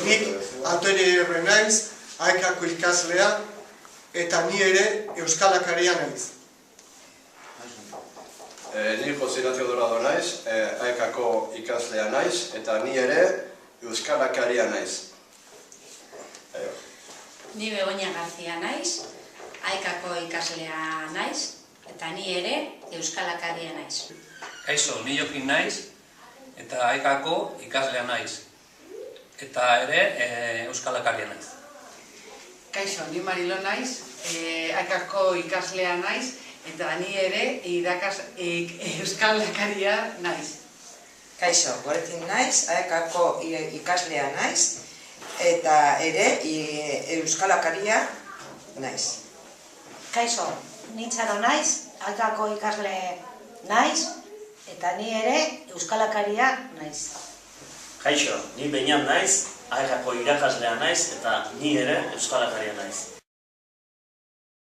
Nik Antonio naiz, AEKako ikaslea, eta ni ere euskalakaria naiz. Ni Jose Ignacio Dorado naiz, AEKako ikaslea naiz, eta ni ere euskalakaria naiz. Ni Begoña García naiz, AEKako ikaslea naiz, eta ni ere euskalakaria naiz. Kaixo, ni Jokin naiz, eta AEKako ikaslea naiz, eta ere euskalakaria naiz. Kaixo, ni Marilo naiz, AEKako ikaslea naiz, eta ni ere euskalakaria naiz. Kaixo, Goretin naiz, AEKako ikaslea naiz, eta ere euskalakaria naiz. Kaixo, ni Txaro naiz, AEKako ikasle naiz, eta ni ere euskalakaria naiz. Kaixo, ni Beñat naiz, AEKako irakaslea naiz, eta ni ere euskalakaria naiz.